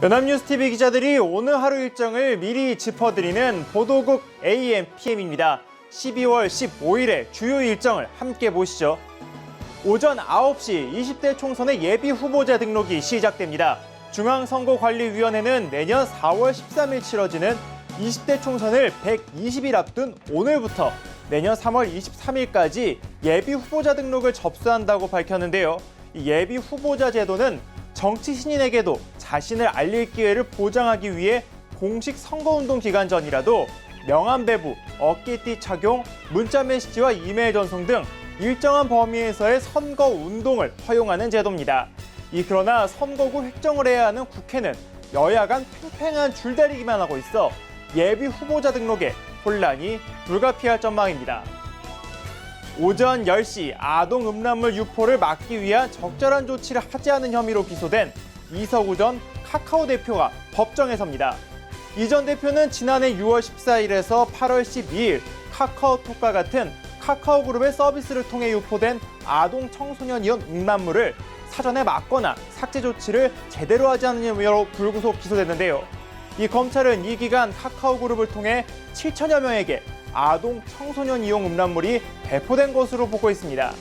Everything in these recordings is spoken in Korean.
연합뉴스TV 기자들이 오늘 하루 일정을 미리 짚어드리는 보도국 AM/PM입니다. 12월 15일의 주요 일정을 함께 보시죠. 오전 9시 20대 총선의 예비 후보자 등록이 시작됩니다. 중앙선거관리위원회는 내년 4월 13일 치러지는 20대 총선을 120일 앞둔 오늘부터 내년 3월 23일까지 예비 후보자 등록을 접수한다고 밝혔는데요. 이 예비 후보자 제도는 정치 신인에게도 자신을 알릴 기회를 보장하기 위해 공식 선거운동 기간 전이라도 명함 배부, 어깨띠 착용, 문자 메시지와 이메일 전송 등 일정한 범위에서의 선거 운동을 허용하는 제도입니다. 그러나 선거구 획정을 해야 하는 국회는 여야 간 팽팽한 줄다리기만 하고 있어 예비 후보자 등록에 혼란이 불가피할 전망입니다. 오전 10시 아동 음란물 유포를 막기 위한 적절한 조치를 하지 않은 혐의로 기소된 이석우 전 카카오 대표가 법정에 섭니다. 이 전 대표는 지난해 6월 14일에서 8월 12일 카카오톡과 같은 카카오그룹의 서비스를 통해 유포된 아동 청소년 이용 음란물을 사전에 막거나 삭제 조치를 제대로 하지 않은 혐의로 불구속 기소됐는데요. 검찰은 이 기간 카카오그룹을 통해 7천여 명에게 아동 청소년 이용 음란물이 배포된 것으로 보고 있습니다.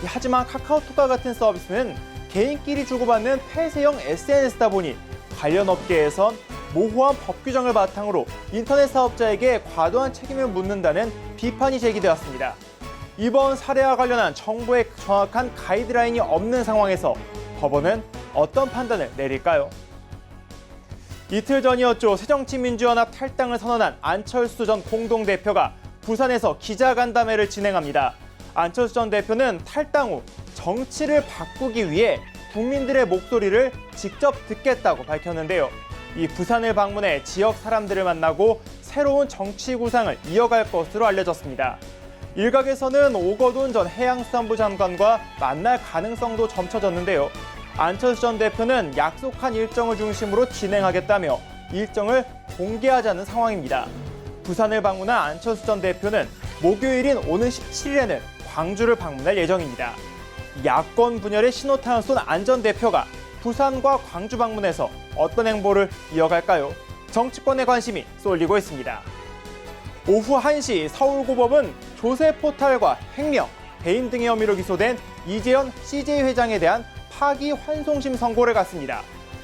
하지만 카카오톡과 같은 서비스는 개인끼리 주고받는 폐쇄형 SNS다 보니 관련 업계에선 모호한 법 규정을 바탕으로 인터넷 사업자에게 과도한 책임을 묻는다는 비판이 제기되었습니다. 이번 사례와 관련한 정부의 정확한 가이드라인이 없는 상황에서 법원은 어떤 판단을 내릴까요? 이틀 전이었죠. 새정치민주연합 탈당을 선언한 안철수 전 공동대표가 부산에서 기자간담회를 진행합니다. 안철수 전 대표는 탈당 후 정치를 바꾸기 위해 국민들의 목소리를 직접 듣겠다고 밝혔는데요. 부산을 방문해 지역 사람들을 만나고 새로운 정치 구상을 이어갈 것으로 알려졌습니다. 일각에서는 오거돈 전 해양수산부 장관과 만날 가능성도 점쳐졌는데요. 안철수 전 대표는 약속한 일정을 중심으로 진행하겠다며 일정을 공개하자는 상황입니다. 부산을 방문한 안철수 전 대표는 목요일인 오는 17일에는 광주를 방문할 예정입니다. 야권 분열의 신호탄을 쏜 안 전 대표가 부산과 광주 방문해서 어떤 행보를 이어갈까요? 정치권의 관심이 쏠리고 있습니다. 오후 1시 서울고법은 조세 포탈과 횡령, 배임 등의 혐의로 기소된 이재현 CJ 회장에 대한 파기환송심 선고를 갔습니다.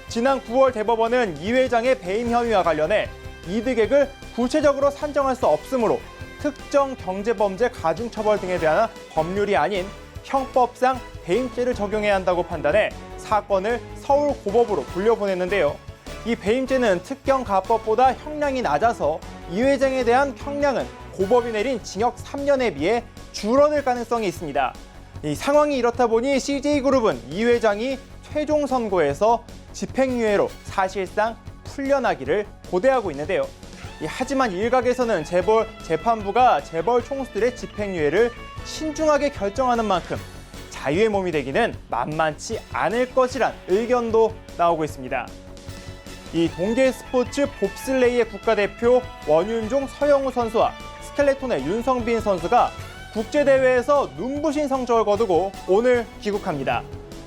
지난 9월 대법원은 이 회장의 배임 혐의와 관련해 이득액을 구체적으로 산정할 수 없으므로 특정 경제범죄 가중처벌 등에 대한 법률이 아닌 형법상 배임죄를 적용해야 한다고 판단해 사건을 서울고법으로 돌려보냈는데요. 이 배임죄는 특경가법보다 형량이 낮아서 이 회장에 대한 형량은 고법이 내린 징역 3년에 비해 줄어들 가능성이 있습니다. 이 상황이 이렇다 보니 CJ그룹은 이 회장이 최종 선고에서 집행유예로 사실상 풀려나기를 고대하고 있는데요. 하지만 일각에서는 재판부가 재벌 총수들의 집행유예를 신중하게 결정하는 만큼 자유의 몸이 되기는 만만치 않을 것이란 의견도 나오고 있습니다. 동계 스포츠 봅슬레이의 국가대표 원윤종, 서영우 선수와 스켈레톤의 윤성빈 선수가 국제대회에서 눈부신 성적을 거두고 오늘 귀국합니다.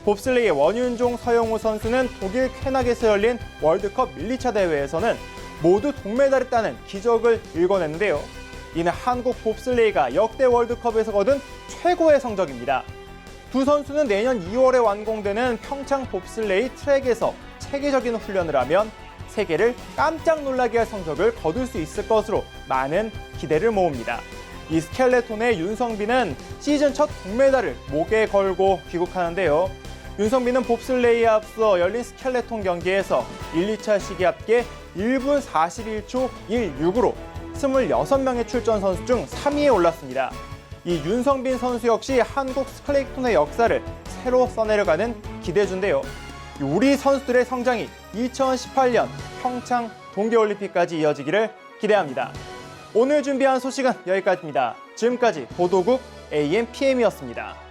봅슬레이의 원윤종, 서영우 선수는 독일 쾌낙에서 열린 월드컵 밀리차 대회에서는 모두 동메달을 따는 기적을 일궈냈는데요. 이는 한국 봅슬레이가 역대 월드컵에서 거둔 최고의 성적입니다. 두 선수는 내년 2월에 완공되는 평창 봅슬레이 트랙에서 체계적인 훈련을 하면 세계를 깜짝 놀라게 할 성적을 거둘 수 있을 것으로 많은 기대를 모읍니다. 스켈레톤의 윤성빈은 시즌 첫 동메달을 목에 걸고 귀국하는데요. 윤성빈은 봅슬레이에 앞서 열린 스켈레톤 경기에서 1, 2차 시기 합계 1분 41초 16으로 26명의 출전 선수 중 3위에 올랐습니다. 윤성빈 선수 역시 한국 스켈레톤의 역사를 새로 써내려가는 기대주인데요. 우리 선수들의 성장이 2018년 평창 동계올림픽까지 이어지기를 기대합니다. 오늘 준비한 소식은 여기까지입니다. 지금까지 보도국 AM/PM이었습니다.